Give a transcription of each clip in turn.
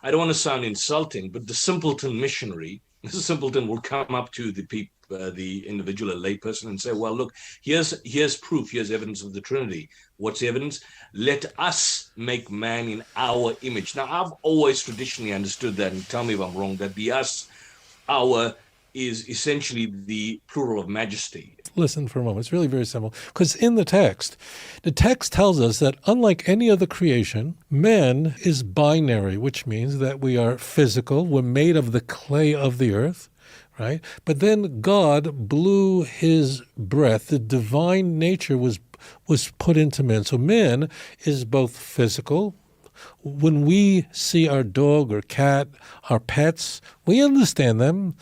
I don't want to sound insulting, but the simpleton missionary, the simpleton will come up to the individual, a layperson, and say, well, look, here's proof, here's evidence of the Trinity. What's the evidence? Let us make man in our image. Now, I've always traditionally understood that, and tell me if I'm wrong, that the us, our, is essentially the plural of majesty. Listen for a moment. It's really very simple. Because in the text tells us that unlike any other creation, man is binary, which means that we are physical. We're made of the clay of the earth, right? But then God blew his breath. The divine nature was put into man. So man is both physical. When we see our dog or cat, our pets, we understand them.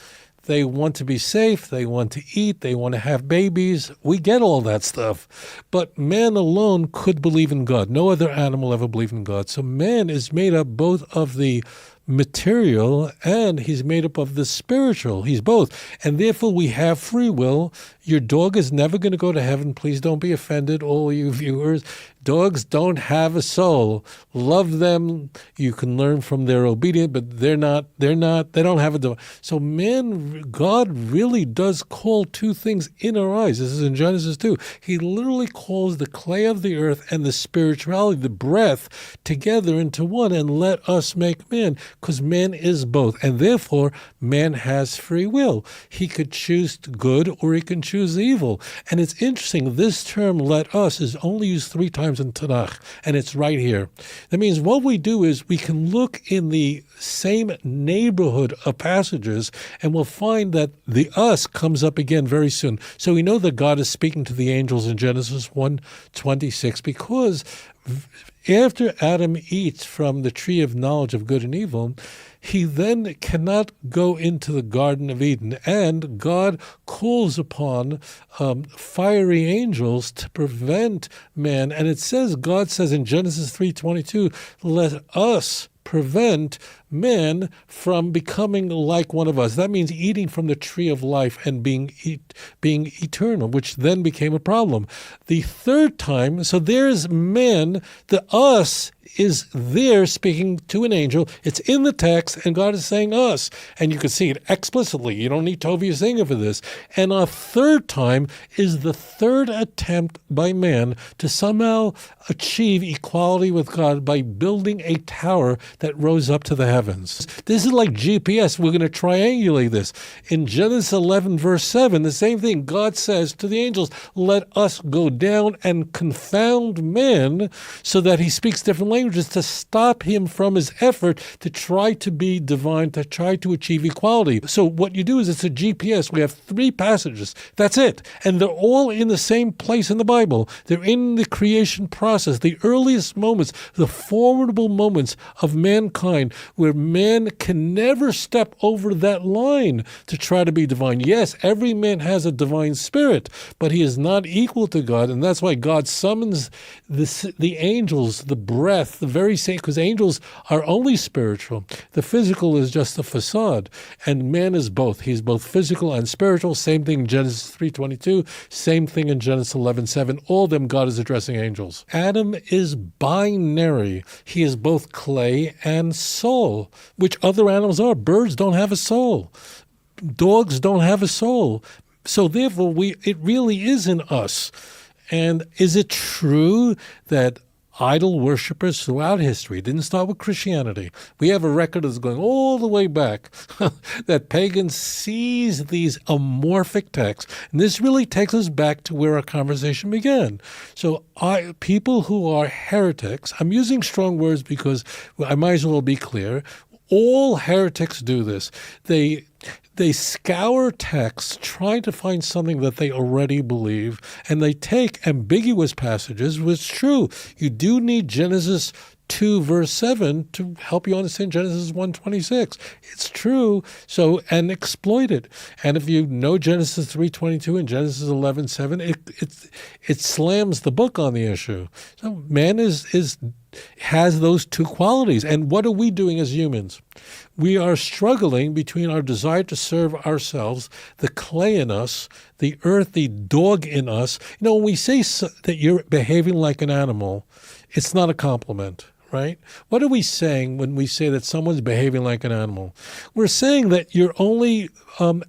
They want to be safe, they want to eat, they want to have babies. We get all that stuff. But man alone could believe in God. No other animal ever believed in God. So man is made up both of the material and he's made up of the spiritual. He's both. And therefore we have free will. Your dog is never going to go to heaven. Please don't be offended, all you viewers. Dogs don't have a soul. Love them. You can learn from their obedience, but they don't have a. So God really does call two things in our eyes. This is in Genesis 2. He literally calls the clay of the earth and the spirituality, the breath, together into one, and let us make man, because man is both. And therefore, man has free will. He could choose good or he can choose evil. And it's interesting, this term, let us, is only used 3 times in Tanakh, and it's right here. That means what we do is we can look in the same neighborhood of passages, and we'll find that the us comes up again very soon. So we know that God is speaking to the angels in Genesis 1:26, because after Adam eats from the tree of knowledge of good and evil, he then cannot go into the Garden of Eden, and God calls upon fiery angels to prevent man. And it says, God says in Genesis 3:22, let us prevent men from becoming like one of us. That means eating from the tree of life and being eternal, which then became a problem. The third time, so there's men, the us is there speaking to an angel. It's in the text, and God is saying us. And you can see it explicitly. You don't need Tovia Singer for this. And a third time is the third attempt by man to somehow achieve equality with God by building a tower that rose up to the heavens. This is like GPS. We're going to triangulate this. In Genesis 11, verse 7, the same thing. God says to the angels, let us go down and confound man, so that he speaks different languages, to stop him from his effort to try to be divine, to try to achieve equality. So what you do is, it's a GPS. We have 3 passages. That's it. And they're all in the same place in the Bible. They're in the creation process, the earliest moments, the formidable moments of mankind, where man can never step over that line to try to be divine. Yes, every man has a divine spirit, but he is not equal to God. And that's why God summons the angels, the breath, the very same, because angels are only spiritual. The physical is just a facade, and man is both. He's both physical and spiritual. Same thing in Genesis 3:22, same thing in Genesis 11:7. All of them, God is addressing angels. Adam is binary. He is both clay and soul, which other animals are. Birds don't have a soul. Dogs don't have a soul. So therefore, it really is in us. And is it true that idol worshippers throughout history didn't start with Christianity? We have a record that's going all the way back that pagans seized these amorphic texts. And this really takes us back to where our conversation began. So people who are heretics, I'm using strong words because I might as well be clear, all heretics do this. They scour texts trying to find something that they already believe, and they take ambiguous passages, which is true. You do need Genesis 2 verse 7 to help you understand Genesis 1:26. It's true. So, and exploit it. And if you know Genesis 3:22 and Genesis 11:7, it slams the book on the issue. So man has those two qualities. And what are we doing as humans? We are struggling between our desire to serve ourselves, the clay in us, the earth, the dog in us. You know, when we say that you're behaving like an animal, it's not a compliment, right? What are we saying when we say that someone's behaving like an animal? We're saying that you're only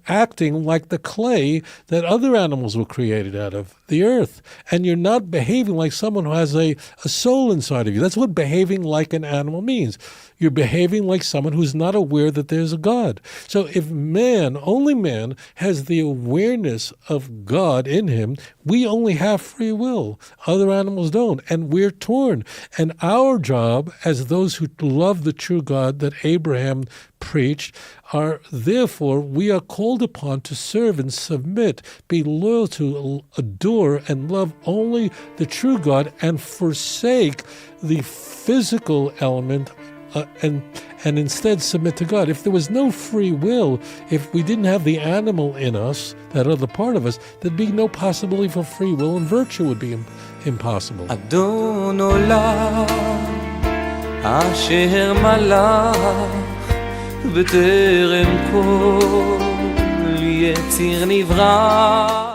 acting like the clay that other animals were created out of, the earth. And you're not behaving like someone who has a soul inside of you. That's what behaving like an animal means. You're behaving like someone who's not aware that there's a God. So if man, only man, has the awareness of God in him, we only have free will. Other animals don't. And we're torn. And our job as those who love the true God that Abraham preached are, therefore, we are called upon to serve and submit, be loyal to, adore, and love only the true God and forsake the physical element and instead submit to God. If there was no free will, if we didn't have the animal in us, that other part of us, there'd be no possibility for free will, and virtue would be impossible. אדון עולם אשר מלך בטרם כל יציר נברא